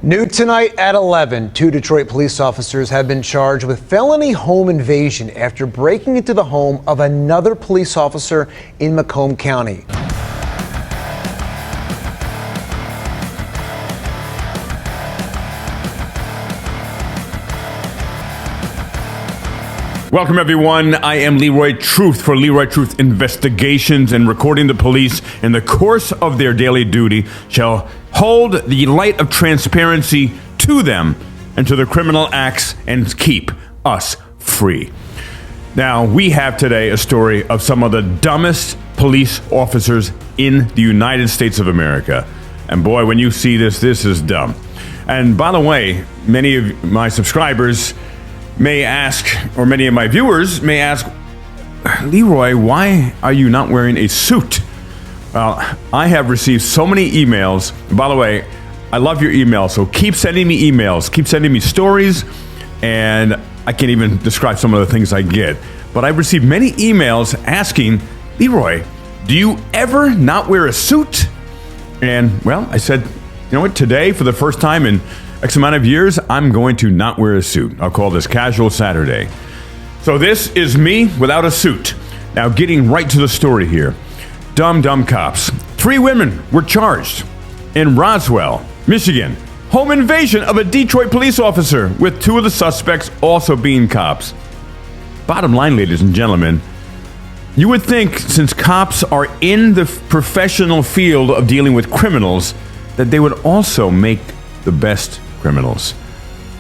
New tonight at 11, two Detroit police officers have been charged with felony home invasion after breaking into the home of another police officer in Macomb County. Welcome, everyone. I am Leroy Truth for Leroy Truth Investigations, and recording the police in the course of their daily duty shall hold the light of transparency to them and to their criminal acts and keep us free. Now, we have today a story of some of the dumbest police officers in the United States of America. And boy, when you see this, this is dumb. And by the way, many of my subscribers may ask, or many of my viewers may ask, Leroy, why are you not wearing a suit? Well, I have received so many emails. By the way, I love your emails, so keep sending me emails, keep sending me stories, and I can't even describe some of the things I get. But I've received many emails asking, Leroy, do you ever not wear a suit? And well, I said, you know what, today, for the first time in X amount of years, I'm going to not wear a suit. I'll call this Casual Saturday. So this is me without a suit. Now, getting right to the story here. Dumb cops. 3 women were charged in Roseville, Michigan. Home invasion of a Detroit police officer, with 2 of the suspects also being cops. Bottom line, ladies and gentlemen, you would think, since cops are in the professional field of dealing with criminals, that they would also make the best criminals.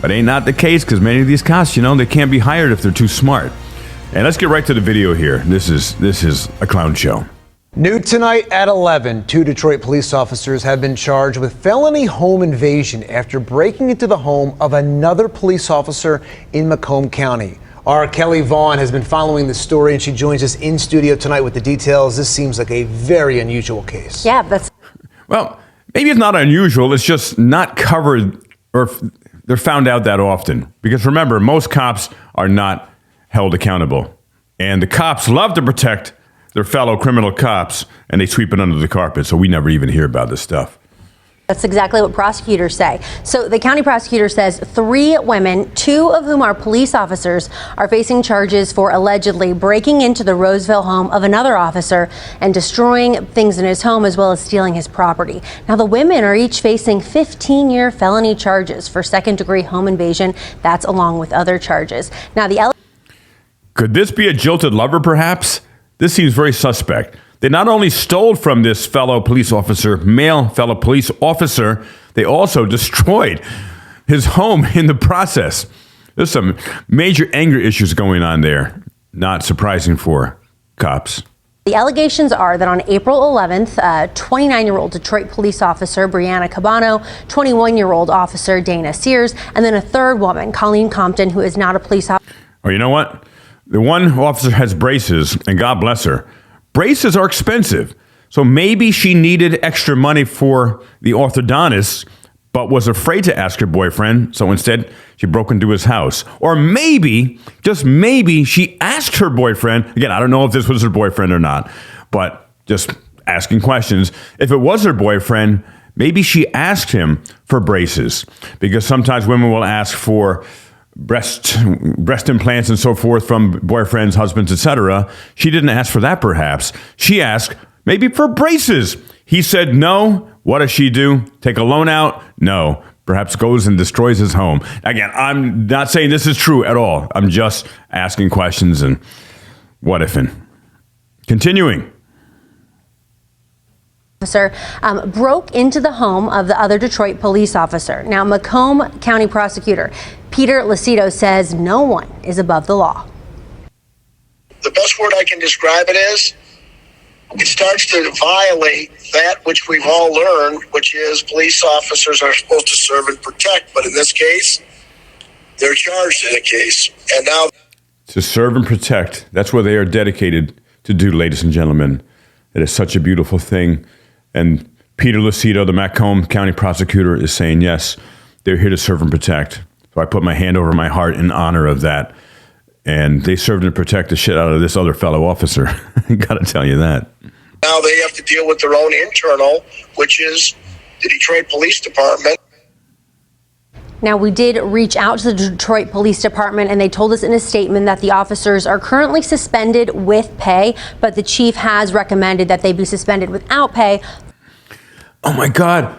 But ain't not the case, because many of these cops, they can't be hired if they're too smart. And let's get right to the video here. This is a clown show. New tonight at 11, two Detroit police officers have been charged with felony home invasion after breaking into the home of another police officer in Macomb County. Our Kelly Vaughn has been following the story, and she joins us in studio tonight with the details. This seems like a very unusual case. Yeah, that's... Well, maybe it's not unusual. It's just not covered, or they're found out that often. Because remember, most cops are not held accountable. And the cops love to protect their fellow criminal cops, and they sweep it under the carpet, so we never even hear about this stuff. That's exactly what prosecutors say. So the county prosecutor says 3 women, 2 of whom are police officers, are facing charges for allegedly breaking into the Roseville home of another officer and destroying things in his home, as well as stealing his property. Now, the women are each facing 15-year felony charges for second-degree home invasion. That's along with other charges. Now, Could this be a jilted lover, perhaps? This seems very suspect. They not only stole from this male fellow police officer, they also destroyed his home in the process. There's some major anger issues going on there. Not surprising for cops. The allegations are that on April 11th, 29-year-old Detroit police officer Brianna Cabano, 21-year-old officer Dayna Sears, and then a third woman, Colleen Compton, who is not a police officer. Oh, you know what? The one officer has braces, and God bless her. Braces are expensive, so maybe she needed extra money for the orthodontist, but was afraid to ask her boyfriend, so instead she broke into his house. Or maybe, just maybe, she asked her boyfriend, again, I don't know if this was her boyfriend or not, but just asking questions. If it was her boyfriend, maybe she asked him for braces, because sometimes women will ask for breast implants and so forth from boyfriends, husbands, etc. She didn't ask for that, perhaps. She asked maybe for braces. He said no. What does she do? Take a loan out? No. Perhaps goes and destroys his home. Again, I'm not saying this is true at all. I'm just asking questions and what ifing. Continuing. Officer broke into the home of the other Detroit police officer. Now, Macomb County Prosecutor Peter Lucido says no one is above the law. The best word I can describe it is, it starts to violate that which we've all learned, which is police officers are supposed to serve and protect. But in this case, they're charged in a case. And now to serve and protect, that's what they are dedicated to do, ladies and gentlemen. It is such a beautiful thing. And Peter Lucido, the Macomb County Prosecutor, is saying, yes, they're here to serve and protect. So I put my hand over my heart in honor of that. And they served and protect the shit out of this other fellow officer. Got to tell you that. Now they have to deal with their own internal, which is the Detroit Police Department. Now, we did reach out to the Detroit Police Department, and they told us in a statement that the officers are currently suspended with pay, but the chief has recommended that they be suspended without pay. Oh my God.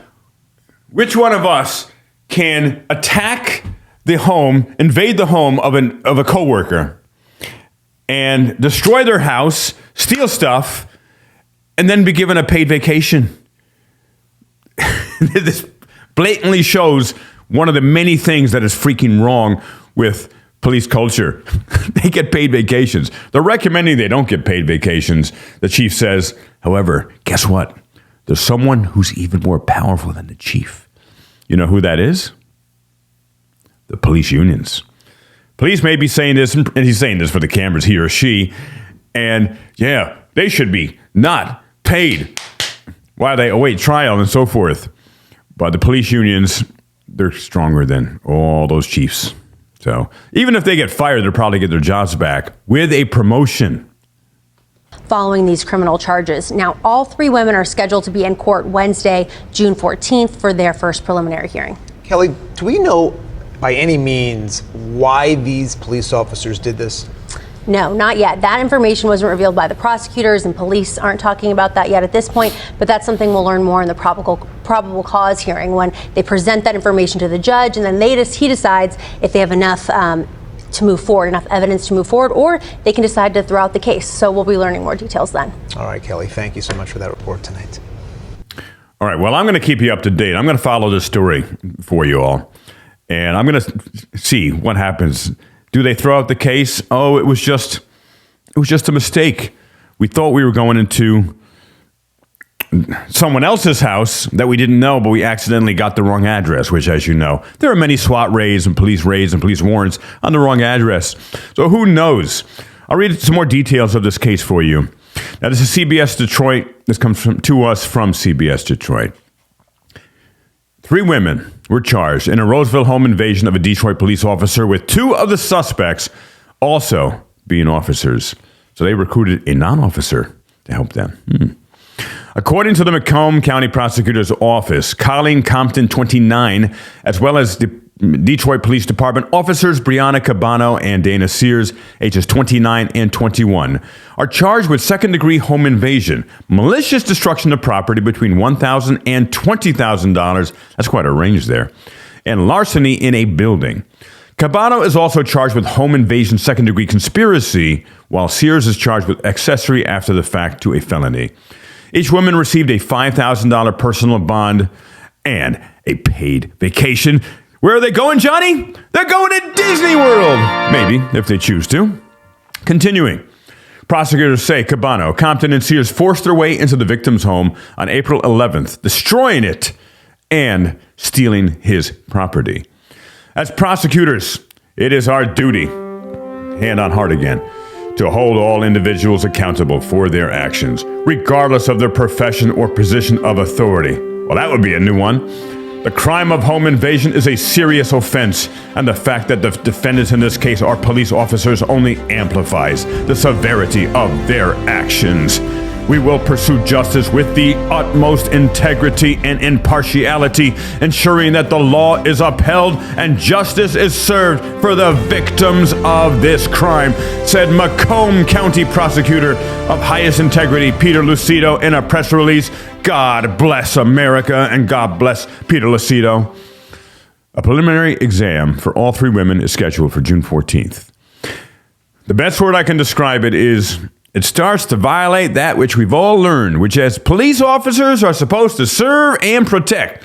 Which one of us can attack the home, invade the home of a coworker and destroy their house, steal stuff, and then be given a paid vacation? This blatantly shows one of the many things that is freaking wrong with police culture. They get paid vacations. They're recommending they don't get paid vacations, the chief says. However, guess what? There's someone who's even more powerful than the chief. You know who that is? The police unions. Police may be saying this, and he's saying this for the cameras, he or she, and yeah, they should be not paid while they await trial and so forth. But the police unions, they're stronger than all those chiefs. So even if they get fired, they'll probably get their jobs back with a promotion. Following these criminal charges. Now, all three women are scheduled to be in court Wednesday, June 14th for their first preliminary hearing. Kelly, do we know by any means why these police officers did this? No, not yet. That information wasn't revealed by the prosecutors, and police aren't talking about that yet at this point, but that's something we'll learn more in the probable cause hearing when they present that information to the judge, and then he decides if they have enough to move forward, enough evidence to move forward, or they can decide to throw out the case. So we'll be learning more details then. All right, Kelly, thank you so much for that report tonight. All right, well, I'm going to keep you up to date. I'm going to follow this story for you all, and I'm going to see what happens. Do they throw out the case? Oh, it was just a mistake. We thought we were going into someone else's house that we didn't know, but we accidentally got the wrong address, which, as you know, there are many SWAT raids and police warrants on the wrong address. So who knows? I'll read some more details of this case for you. Now, this is CBS Detroit. This comes to us from CBS Detroit. 3 women were charged in a Roseville home invasion of a Detroit police officer, with 2 of the suspects also being officers. So they recruited a non-officer to help them. According to the Macomb County Prosecutor's Office, Colleen Compton, 29, as well as the Detroit Police Department officers Brianna, Cabano, and Dayna Sears, ages 29 and 21, are charged with second-degree home invasion, malicious destruction of property between $1,000 and $20,000. That's quite a range there. And larceny in a building. Cabano is also charged with home invasion second-degree conspiracy, while Sears is charged with accessory after the fact to a felony. Each woman received a $5,000 personal bond and a paid vacation. Where are they going, Johnny? They're going to Disney World. Maybe, if they choose to. Continuing. Prosecutors say Cabano, Compton, and Sears forced their way into the victim's home on April 11th, destroying it and stealing his property. As prosecutors, it is our duty, hand on heart again, to hold all individuals accountable for their actions, regardless of their profession or position of authority. Well, that would be a new one. The crime of home invasion is a serious offense, and the fact that the defendants in this case are police officers only amplifies the severity of their actions. We will pursue justice with the utmost integrity and impartiality, ensuring that the law is upheld and justice is served for the victims of this crime, said Macomb County Prosecutor of highest integrity, Peter Lucido, in a press release. God bless America and God bless Peter Lucido. A preliminary exam for all 3 women is scheduled for June 14th. The best word I can describe it is, it starts to violate that which we've all learned, which is police officers are supposed to serve and protect.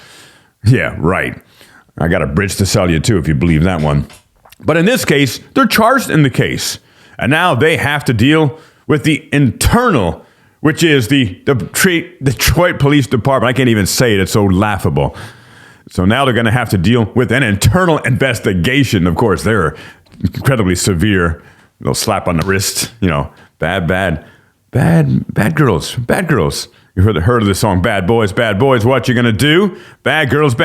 Yeah, right. I got a bridge to sell you, too, if you believe that one. But in this case, they're charged in the case. And now they have to deal with the internal, which is the Detroit Police Department. I can't even say it. It's so laughable. So now they're going to have to deal with an internal investigation. Of course, they're incredibly severe. They'll slap on the wrist, bad girls. You heard of the song, Bad Boys, what you gonna do? Bad girls,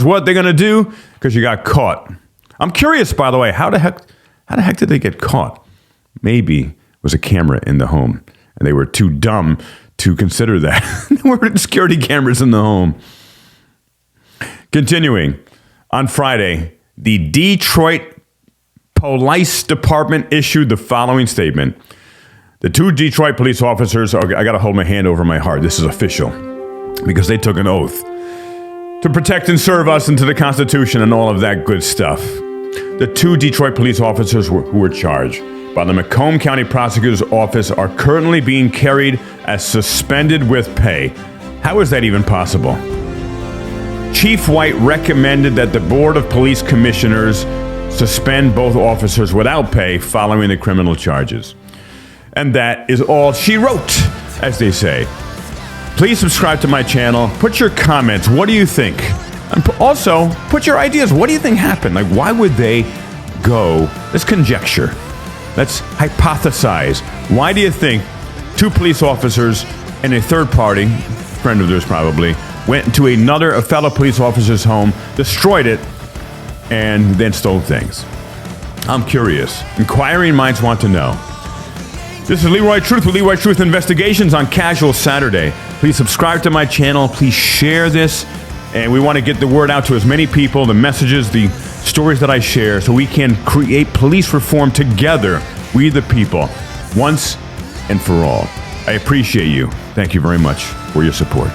what they gonna do? Because you got caught. I'm curious, by the way, how the heck did they get caught? Maybe it was a camera in the home, and they were too dumb to consider that. There were security cameras in the home. Continuing, on Friday, the Detroit Police Department issued the following statement. The two Detroit police officers, I got to hold my hand over my heart. This is official because they took an oath to protect and serve us and to the Constitution and all of that good stuff. The two Detroit police officers who were charged by the Macomb County Prosecutor's Office are currently being carried as suspended with pay. How is that even possible? Chief White recommended that the Board of Police Commissioners suspend both officers without pay following the criminal charges. And that is all she wrote, as they say. Please subscribe to my channel. Put your comments. What do you think? And also, put your ideas. What do you think happened? Like, why would they go? Let's conjecture. Let's hypothesize. Why do you think two police officers and a third party, friend of theirs probably, went into a fellow police officer's home, destroyed it, and then stole things? I'm curious. Inquiring minds want to know. This is Leroy Truth with Leroy Truth Investigations on Casual Saturday. Please subscribe to my channel. Please share this. And we want to get the word out to as many people, the messages, the stories that I share, so we can create police reform together, we the people, once and for all. I appreciate you. Thank you very much for your support.